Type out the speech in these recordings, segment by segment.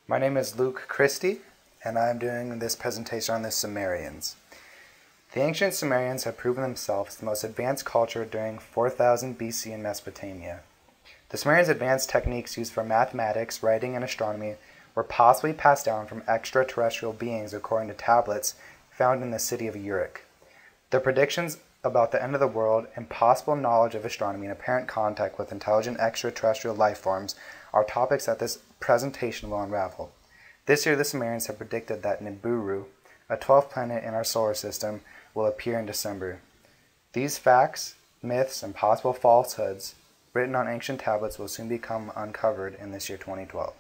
My name is Luke Christie, and I'm doing this presentation on the Sumerians. The ancient Sumerians have proven themselves the most advanced culture during 4000 BC in Mesopotamia. The Sumerians' advanced techniques used for mathematics, writing, and astronomy were possibly passed down from extraterrestrial beings according to tablets found in the city of Uruk. Their predictions about the end of the world and possible knowledge of astronomy and apparent contact with intelligent extraterrestrial life forms are topics that this presentation will unravel. This year, the Sumerians have predicted that Nibiru, a 12th planet in our solar system, will appear in December. These facts, myths, and possible falsehoods written on ancient tablets will soon become uncovered in this year 2012.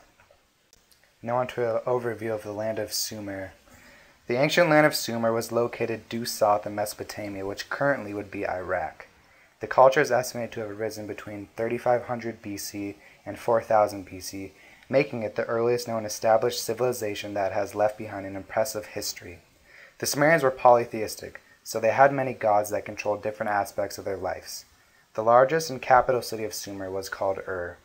Now on to an overview of the land of Sumer. The ancient land of Sumer was located due south in Mesopotamia, which currently would be Iraq. The culture is estimated to have arisen between 3500 BC and 4000 BC, making it the earliest known established civilization that has left behind an impressive history. The Sumerians were polytheistic, so they had many gods that controlled different aspects of their lives. The largest and capital city of Sumer was called Ur.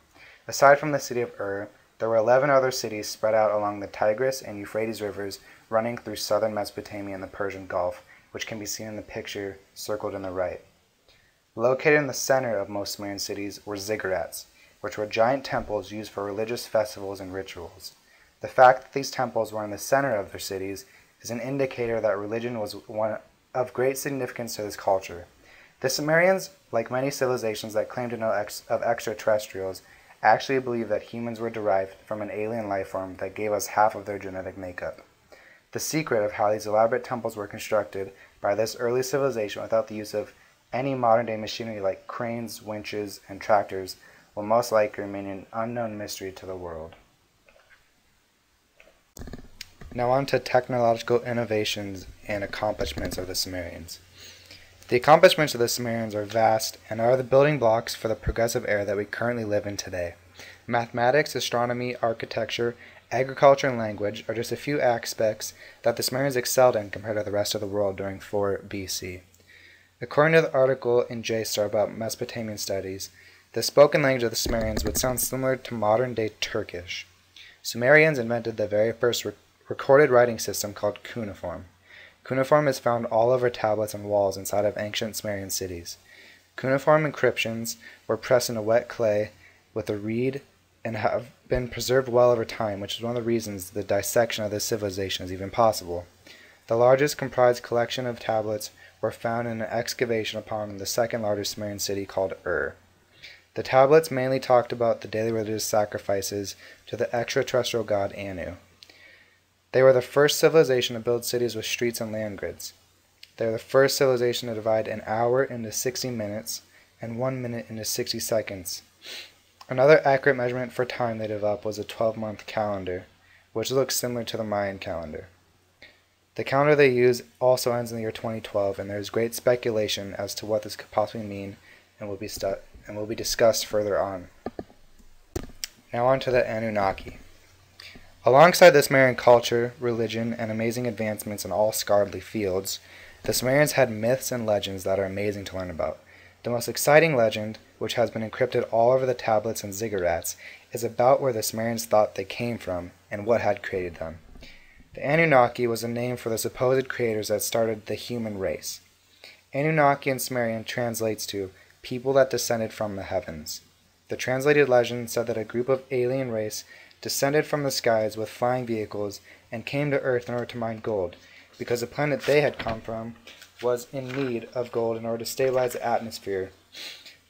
Aside from the city of Ur, there were 11 other cities spread out along the Tigris and Euphrates rivers running through southern Mesopotamia and the Persian Gulf, which can be seen in the picture circled on the right. Located in the center of most Sumerian cities were ziggurats, which were giant temples used for religious festivals and rituals. The fact that these temples were in the center of their cities is an indicator that religion was one of great significance to this culture. The Sumerians, like many civilizations that claim to know of extraterrestrials, actually believe that humans were derived from an alien life form that gave us half of their genetic makeup. The secret of how these elaborate temples were constructed by this early civilization without the use of any modern-day machinery like cranes, winches, and tractors will most likely remain an unknown mystery to the world. Now on to technological innovations and accomplishments of the Sumerians. The accomplishments of the Sumerians are vast and are the building blocks for the progressive era that we currently live in today. Mathematics, astronomy, architecture, agriculture, and language are just a few aspects that the Sumerians excelled in compared to the rest of the world during 4 BC. According to the article in JSTOR about Mesopotamian studies, the spoken language of the Sumerians would sound similar to modern-day Turkish. Sumerians invented the very first recorded writing system called cuneiform. Cuneiform is found all over tablets and walls inside of ancient Sumerian cities. Cuneiform inscriptions were pressed into wet clay with a reed and have been preserved well over time, which is one of the reasons the dissection of this civilization is even possible. The largest comprised collection of tablets were found in an excavation upon the second largest Sumerian city called Ur. The tablets mainly talked about the daily religious sacrifices to the extraterrestrial god Anu. They were the first civilization to build cities with streets and land grids. They were the first civilization to divide an hour into 60 minutes and 1 minute into 60 seconds. Another accurate measurement for time they developed was a 12-month calendar, which looks similar to the Mayan calendar. The calendar they use also ends in the year 2012, and there is great speculation as to what this could possibly mean and will be discussed further on. Now on to the Anunnaki. Alongside the Sumerian culture, religion, and amazing advancements in all scholarly fields, the Sumerians had myths and legends that are amazing to learn about. The most exciting legend, which has been encrypted all over the tablets and ziggurats, is about where the Sumerians thought they came from and what had created them. The Anunnaki was a name for the supposed creators that started the human race. Anunnaki in Sumerian translates to people that descended from the heavens. The translated legend said that a group of alien race descended from the skies with flying vehicles and came to Earth in order to mine gold, because the planet they had come from was in need of gold in order to stabilize the atmosphere.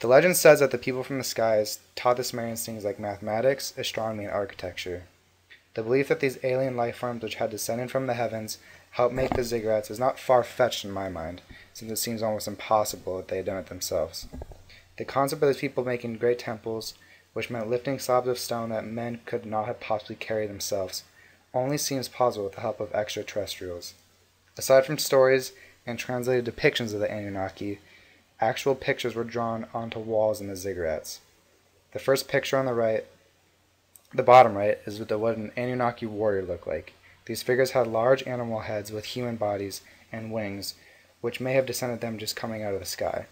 The legend says that the people from the skies taught the Sumerians things like mathematics, astronomy, and architecture. The belief that these alien life forms which had descended from the heavens helped make the ziggurats is not far-fetched in my mind, since it seems almost impossible that they had done it themselves. The concept of these people making great temples, which meant lifting slabs of stone that men could not have possibly carried themselves, only seems possible with the help of extraterrestrials. Aside from stories and translated depictions of the Anunnaki, actual pictures were drawn onto walls in the ziggurats. The first picture on the bottom right, is what an Anunnaki warrior looked like. These figures had large animal heads with human bodies and wings, which may have descended them just coming out of the sky.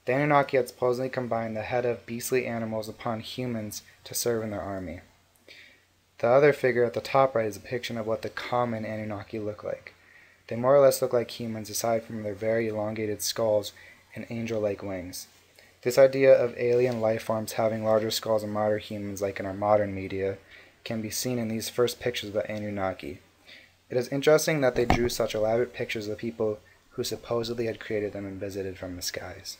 The Anunnaki had supposedly combined the head of beastly animals upon humans to serve in their army. The other figure at the top right is a depiction of what the common Anunnaki look like. They more or less look like humans aside from their very elongated skulls and angel-like wings. This idea of alien life forms having larger skulls than modern humans, like in our modern media, can be seen in these first pictures of the Anunnaki. It is interesting that they drew such elaborate pictures of people who supposedly had created them and visited from the skies.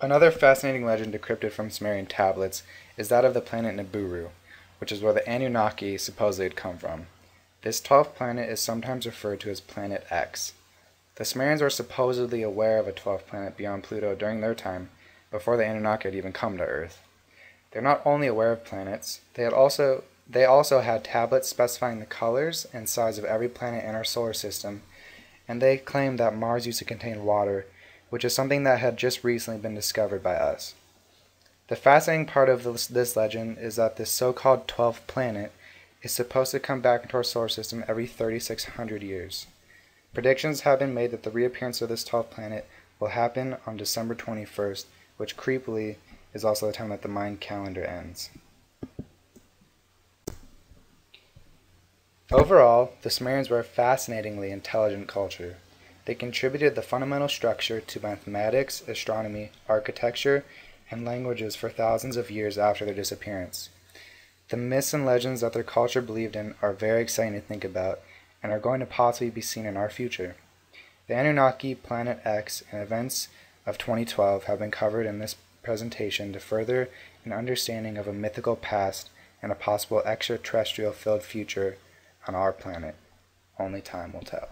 Another fascinating legend decrypted from Sumerian tablets is that of the planet Nibiru, which is where the Anunnaki supposedly had come from. This 12th planet is sometimes referred to as Planet X. The Sumerians were supposedly aware of a 12th planet beyond Pluto during their time, before the Anunnaki had even come to Earth. They're not only aware of planets, they also had tablets specifying the colors and size of every planet in our solar system, and they claimed that Mars used to contain water, which is something that had just recently been discovered by us. The fascinating part of this legend is that this so-called 12th planet is supposed to come back into our solar system every 3,600 years. Predictions have been made that the reappearance of this 12th planet will happen on December 21st, which creepily is also the time that the Mayan calendar ends. Overall, the Sumerians were a fascinatingly intelligent culture. They contributed the fundamental structure to mathematics, astronomy, architecture, and languages for thousands of years after their disappearance. The myths and legends that their culture believed in are very exciting to think about and are going to possibly be seen in our future. The Anunnaki, Planet X, and events of 2012 have been covered in this presentation to further an understanding of a mythical past and a possible extraterrestrial-filled future on our planet. Only time will tell.